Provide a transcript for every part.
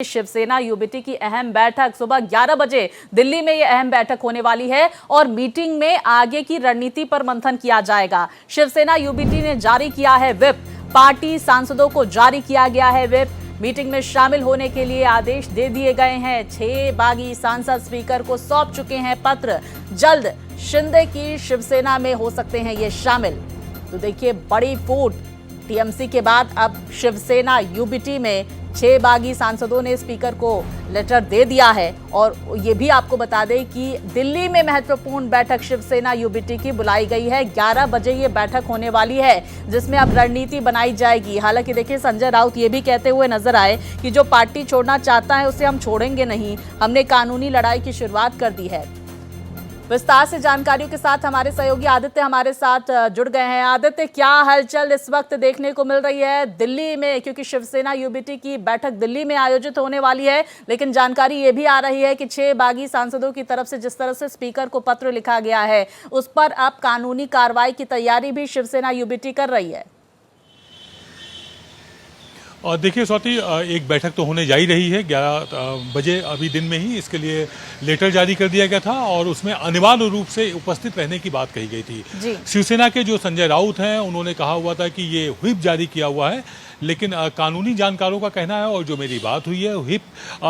Shiv Sena UBT की अहम बैठक सुबह 11 बजे दिल्ली में यह अहम बैठक होने वाली है और मीटिंग में आगे की रणनीति पर मंथन किया जाएगा। शिवसेना यूबीटी ने जारी किया है व्हिप, पार्टी सांसदों को जारी किया गया है व्हिप। मीटिंग में शामिल होने के लिए आदेश दे दिए गए हैं। 6 बागी सांसद स्पीकर को सौंप चुके हैं पत्र। जल्द शिंदे की शिवसेना में हो सकते हैं ये शामिल। तो देखिए, बड़ी फूट टीएमसी के बाद अब शिवसेना यूबीटी में 6 बागी सांसदों ने स्पीकर को लेटर दे दिया है। और ये भी आपको बता दें कि दिल्ली में महत्वपूर्ण बैठक शिवसेना यूबीटी की बुलाई गई है। 11 बजे ये बैठक होने वाली है जिसमें अब रणनीति बनाई जाएगी। हालांकि देखिए, संजय राउत ये भी कहते हुए नजर आए कि जो पार्टी छोड़ना चाहता है उसे हम छोड़ेंगे नहीं, हमने कानूनी लड़ाई की शुरुआत कर दी है। विस्तार से जानकारियों के साथ हमारे सहयोगी आदित्य हमारे साथ जुड़ गए हैं। आदित्य, क्या हलचल इस वक्त देखने को मिल रही है दिल्ली में, क्योंकि शिवसेना यूबीटी की बैठक दिल्ली में आयोजित होने वाली है, लेकिन जानकारी ये भी आ रही है कि 6 बागी सांसदों की तरफ से जिस तरह से स्पीकर को पत्र लिखा गया है उस पर अब कानूनी कार्रवाई की तैयारी भी शिवसेना यूबीटी कर रही है। और देखिए स्वाति, एक बैठक तो होने जा ही रही है 11 बजे अभी दिन में ही। इसके लिए लेटर जारी कर दिया गया था और उसमें अनिवार्य रूप से उपस्थित रहने की बात कही गई थी। शिवसेना के जो संजय राउत हैं उन्होंने कहा हुआ था कि ये व्हिप जारी किया हुआ है, लेकिन कानूनी जानकारों का कहना है और जो मेरी बात हुई है, व्हिप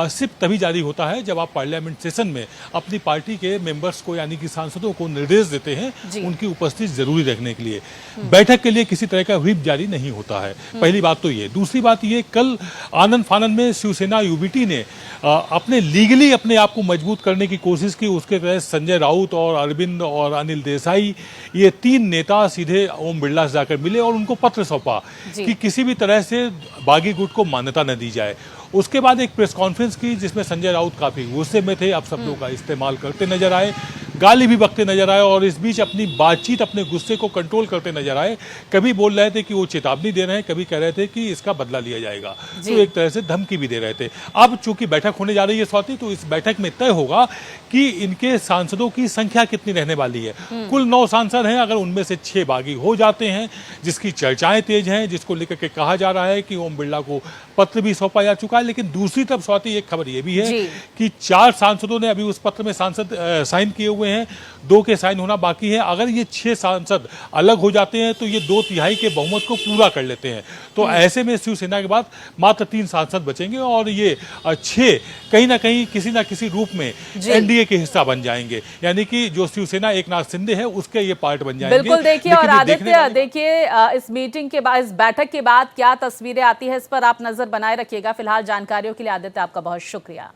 सिर्फ तभी जारी होता है जब आप पार्लियामेंट सेशन में अपनी पार्टी के मेंबर्स को यानी कि सांसदों को निर्देश देते हैं उनकी उपस्थिति जरूरी रखने के लिए। बैठक के लिए किसी तरह का व्हिप जारी नहीं होता है। पहली बात तो ये। दूसरी बात ये, कल आनंद फानंद में शिवसेना यूबीटी ने अपने लीगली अपने आप को मजबूत करने की कोशिश की। उसके तहत संजय राउत और अरविंद और अनिल देसाई, ये 3 नेता सीधे ओम बिरला से जाकर मिले और उनको पत्र सौंपा कि किसी भी तरह से बागी गुट को मान्यता न दी जाए। उसके बाद एक प्रेस कॉन्फ्रेंस की जिसमें संजय राउत काफी गुस्से में थे, अब शब्दों का इस्तेमाल करते नजर आए, गाली भी बकते नजर आए और इस बीच अपनी बातचीत, अपने गुस्से को कंट्रोल करते नजर आए। कभी बोल रहे थे कि वो चेतावनी दे रहे हैं, कभी कह रहे थे कि इसका बदला लिया जाएगा, तो एक तरह से धमकी भी दे रहे थे। अब चूंकि बैठक होने जा रही है स्वाति, तो इस बैठक में तय होगा कि इनके सांसदों की संख्या कितनी रहने वाली है। कुल 9 सांसद हैं, अगर उनमें से 6 बागी हो जाते हैं, जिसकी चर्चाएं तेज हैं, जिसको लेकर के कहा जा रहा है कि ओम बिरला को पत्र भी सौंपा जा चुका है। लेकिन दूसरी तरफ स्वाति, एक खबर यह भी है कि 4 सांसदों ने अभी उस पत्र में सांसद साइन किए हुए हैं, 2 के साइन होना बाकी है। अगर ये 6 सांसद अलग हो जाते हैं तो ये 2/3 के बहुमत को पूरा कर लेते हैं। तो ऐसे में शिवसेना के बाद मात्र 3 सांसद बचेंगे और ये 6 कहीं ना कहीं किसी ना किसी रूप में एनडीए के हिस्सा बन जाएंगे, यानी कि जो शिवसेना एकनाथ शिंदे है उसके ये पार्ट बन जाएंगे। बिल्कुल। देखिए, और आदित्य देखिए, इस मीटिंग के बाद, इस बैठक के बाद क्या तस्वीरें आती है, इस पर आप नजर बनाए रखिएगा। फिलहाल जानकारियों के लिए आदित्य आपका बहुत शुक्रिया।